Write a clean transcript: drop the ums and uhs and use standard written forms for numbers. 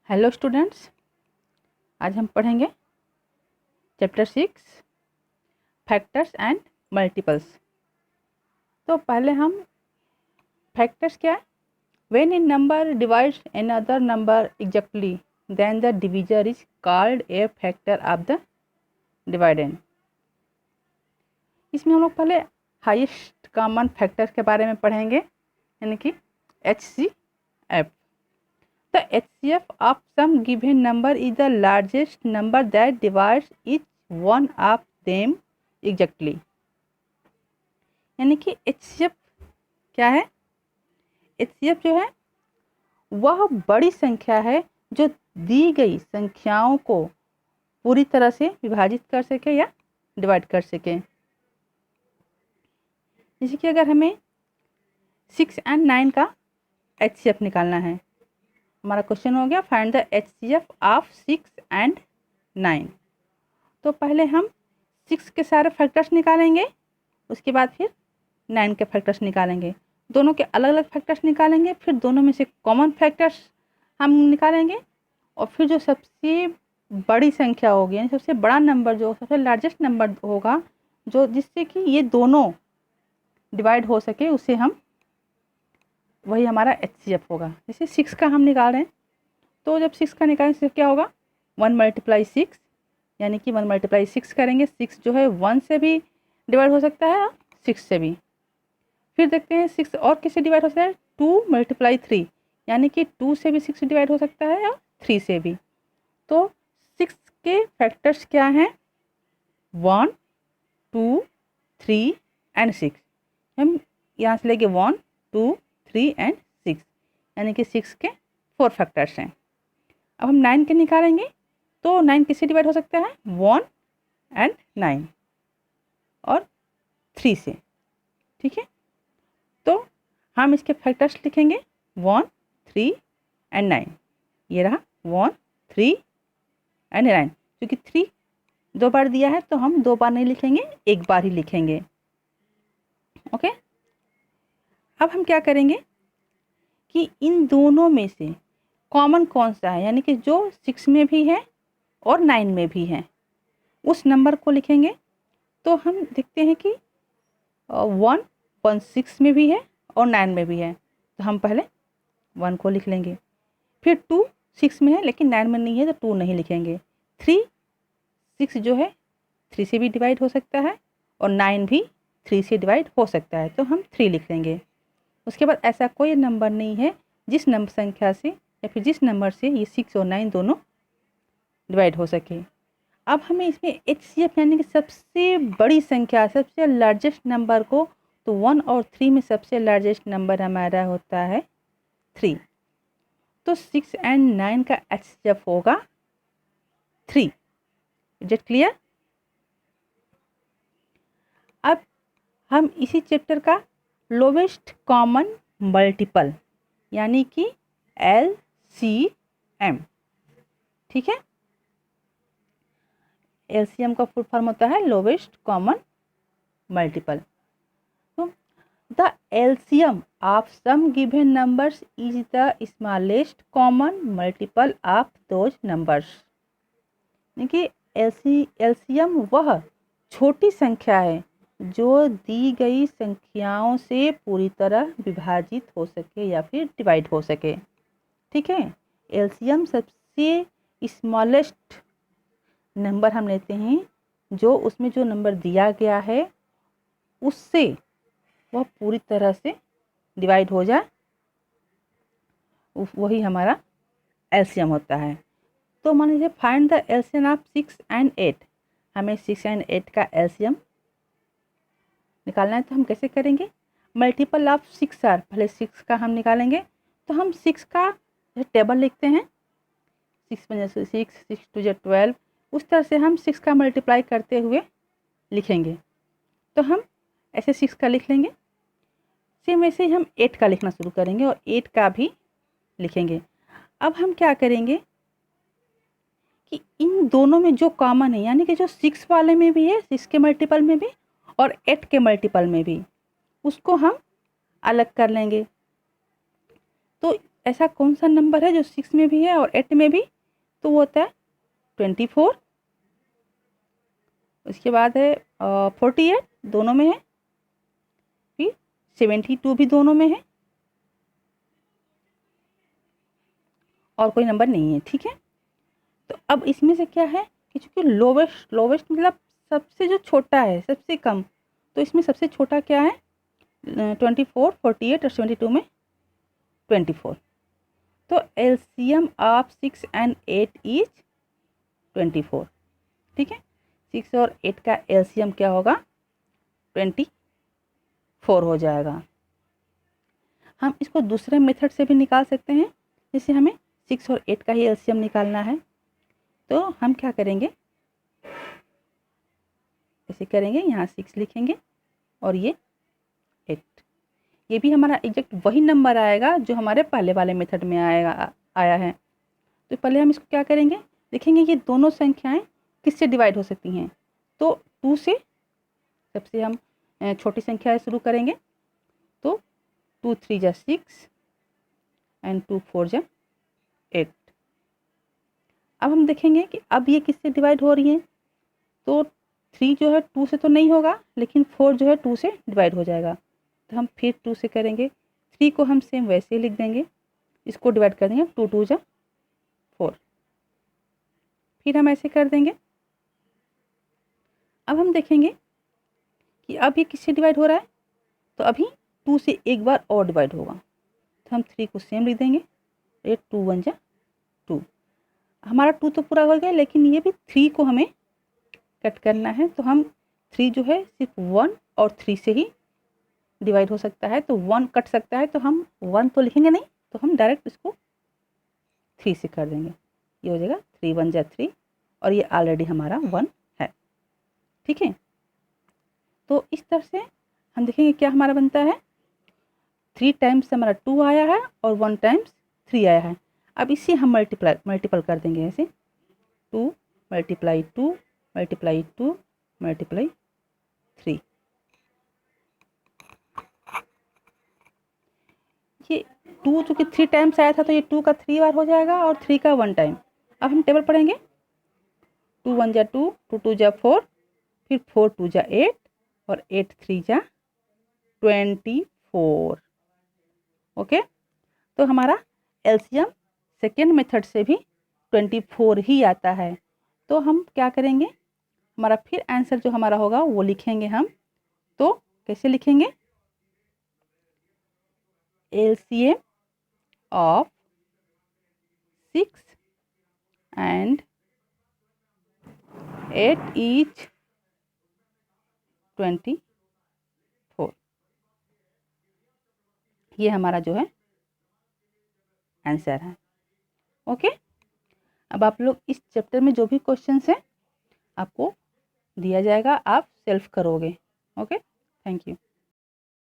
Hello students, आज हम पढ़ेंगे चैप्टर 6 फैक्टर्स एंड मल्टीपल्स। तो पहले हम फैक्टर्स क्या है, when a number divides another number exactly then the divisor is called a factor of the dividend. इसमें हम लोग पहले हाईएस्ट कॉमन फैक्टर्स के बारे में पढ़ेंगे, यानी कि HCF। The HCF of some given number is the largest number that divides each one of them exactly। यानी कि HCF क्या है? HCF जो है वह बड़ी संख्या है जो दी गई संख्याओं को पूरी तरह से विभाजित कर सके या डिवाइड कर सके। जैसे कि अगर हमें 6 और 9 का HCF निकालना है, हमारा क्वेश्चन हो गया find the HCF of 6 and 9। तो पहले हम 6 के सारे फैक्टर्स निकालेंगे, उसके बाद फिर 9 के फैक्टर्स निकालेंगे, दोनों के अलग अलग फैक्टर्स निकालेंगे, फिर दोनों में से कॉमन फैक्टर्स हम निकालेंगे, और फिर जो सबसे बड़ी संख्या होगी, यानी सबसे बड़ा नंबर जो सबसे लार्जेस्ट नंबर होगा, जो जिससे कि ये दोनों डिवाइड हो सके, उसे हम वही हमारा HCF होगा। जैसे 6 का हम निकाल रहे हैं, तो जब 6 का निकालें तो क्या होगा 1 × 6, यानी कि 1 × 6 करेंगे। 6 जो है 1 से भी डिवाइड हो सकता है और 6 से भी। फिर देखते हैं 6 और किससे डिवाइड हो सकता है, 2 × 3, यानी कि 2 से भी 6 डिवाइड हो सकता है और 3 से भी। तो 6 के फैक्टर्स क्या हैं, 1, 2, 3 एंड 6। हम यहाँ से लेंगे 1, 2, 3 एंड 6, यानी कि 6 के 4 फैक्टर्स हैं। अब हम 9 के निकालेंगे, तो 9 किससे डिवाइड हो सकता है, 1 एंड 9 और 3 से। ठीक है, तो हम इसके फैक्टर्स लिखेंगे 1, 3 एंड 9। ये रहा 1, 3 एंड 9। क्योंकि 3 2 बार दिया है तो हम 2 बार नहीं लिखेंगे, 1 बार ही लिखेंगे। ओके, अब हम क्या करेंगे कि इन दोनों में से कॉमन कौन सा है, यानी कि जो 6 में भी है और 9 में भी है, उस नंबर को लिखेंगे। तो हम देखते हैं कि 1 6 में भी है और 9 में भी है, तो हम पहले 1 को लिख लेंगे। फिर 2 6 में है लेकिन 9 में नहीं है, तो 2 नहीं लिखेंगे। 3 6 जो है 3 से भी डिवाइड हो सकता है और 9 भी 3 से डिवाइड हो सकता है, तो हम 3 लिख लेंगे। उसके बाद ऐसा कोई नंबर नहीं है जिस नंबर संख्या से या फिर जिस नंबर से ये 6 और 9 दोनों डिवाइड हो सके। अब हमें इसमें HCF यानी कि सबसे बड़ी संख्या, सबसे लार्जेस्ट नंबर को, तो 1 और 3 में सबसे लार्जेस्ट नंबर हमारा होता है 3। तो 6 एंड 9 का HCF होगा 3। Is it clear? अब हम इसी चैप्टर का लोवेस्ट कॉमन मल्टीपल यानी कि LCM, ठीक है, LCM का फुल फॉर्म होता है लोवेस्ट कॉमन मल्टीपल। तो the LCM of some given numbers is the smallest common multiple of those numbers. यानी कि LCM वह छोटी संख्या है जो दी गई संख्याओं से पूरी तरह विभाजित हो सके या फिर डिवाइड हो सके। ठीक है, LCM सबसे स्मॉलेस्ट नंबर हम लेते हैं जो उसमें जो नंबर दिया गया है उससे वह पूरी तरह से डिवाइड हो जाए, वही हमारा LCM होता है। तो मान लीजिए find the LCM of 6 and 8। हमें 6 एंड 8 का LCM निकालना है, तो हम कैसे करेंगे, मल्टीपल ऑफ 6 आर, पहले 6 का हम निकालेंगे। तो हम 6 का टेबल लिखते हैं, 6 × 6, 6 × 2 = 12, उस तरह से हम 6 का मल्टीप्लाई करते हुए लिखेंगे। तो हम ऐसे 6 का लिख लेंगे, सेम वैसे ही हम 8 का लिखना शुरू करेंगे और 8 का भी लिखेंगे। अब हम क्या करेंगे कि इन दोनों में जो कॉमन है, यानी कि जो 6 वाले में भी है, 6 के मल्टीपल में भी और 8 के मल्टीपल में भी, उसको हम अलग कर लेंगे। तो ऐसा कौन सा नंबर है जो 6 में भी है और 8 में भी, तो वो होता है 24। उसके बाद है 48 दोनों में है, फिर 72 भी दोनों में है, और कोई नंबर नहीं है। ठीक है, तो अब इसमें से क्या है कि चूँकि लोवेस्ट मतलब सबसे जो छोटा है, सबसे कम, तो इसमें सबसे छोटा क्या है 24, 48 और 72 में 24। तो एलसीएम ऑफ 6 एंड 8 इज 24। ठीक है, 6 और 8 का एलसीएम क्या होगा 24 हो जाएगा। हम इसको दूसरे मेथड से भी निकाल सकते हैं, जैसे हमें 6 और 8 का ही एलसीएम निकालना है, तो हम क्या करेंगे, ऐसे करेंगे, यहाँ 6 लिखेंगे और ये 8। ये भी हमारा एग्जैक्ट वही नंबर आएगा जो हमारे पहले वाले मेथड में आया है। तो पहले हम इसको क्या करेंगे, देखेंगे ये दोनों संख्याएं किससे डिवाइड हो सकती हैं। तो 2 से सबसे हम छोटी संख्या शुरू करेंगे, तो 2 3 जा 6 एंड 2 4 जा 8। अब हम देखेंगे कि अब ये किससे डिवाइड हो रही है, तो 3 जो है 2 से तो नहीं होगा, लेकिन 4 जो है 2 से डिवाइड हो जाएगा। तो हम फिर 2 से करेंगे, 3 को हम सेम वैसे ही लिख देंगे, इसको डिवाइड कर देंगे, 2 2 जा 4, फिर हम ऐसे कर देंगे। अब हम देखेंगे कि अब ये किससे डिवाइड हो रहा है, तो अभी 2 से एक बार और डिवाइड होगा, तो हम 3 को सेम लिख देंगे, ये 2 1 जा 2। हमारा 2 तो पूरा हो गया, लेकिन ये भी 3 को हमें कट करना है, तो हम 3 जो है सिर्फ 1 और 3 से ही डिवाइड हो सकता है, तो 1 कट सकता है, तो हम 1 तो लिखेंगे नहीं, तो हम डायरेक्ट इसको 3 से कर देंगे। ये हो जाएगा 3 1 जा 3, और ये ऑलरेडी हमारा 1 है। ठीक है, तो इस तरह से हम देखेंगे क्या हमारा बनता है, 3 टाइम्स हमारा 2 आया है और 1 टाइम्स 3 आया है। अब इसे हम मल्टीपल कर देंगे, ऐसे 2 मल्टीप्लाई 2 मल्टीप्लाई 2 मल्टीप्लाई 3। ये 2 चूँकि 3 टाइम्स आया था, तो ये 2 का 3 बार हो जाएगा और 3 का 1 टाइम। अब हम टेबल पढ़ेंगे, 2 1 जा 2, 2 2 जा 4, फिर 4 2 जा 8 और 8 3 जा 24। ओके, तो हमारा एलसीएम सेकेंड मेथड से भी 24 ही आता है। तो हम क्या करेंगे, हमारा फिर आंसर जो हमारा होगा वो लिखेंगे हम। तो कैसे लिखेंगे, एलसीएम ऑफ 6 and 8 is 24। ये हमारा जो है आंसर है। ओके, अब आप लोग इस चैप्टर में जो भी क्वेश्चंस हैं आपको दिया जाएगा, आप सेल्फ करोगे। Okay, thank you.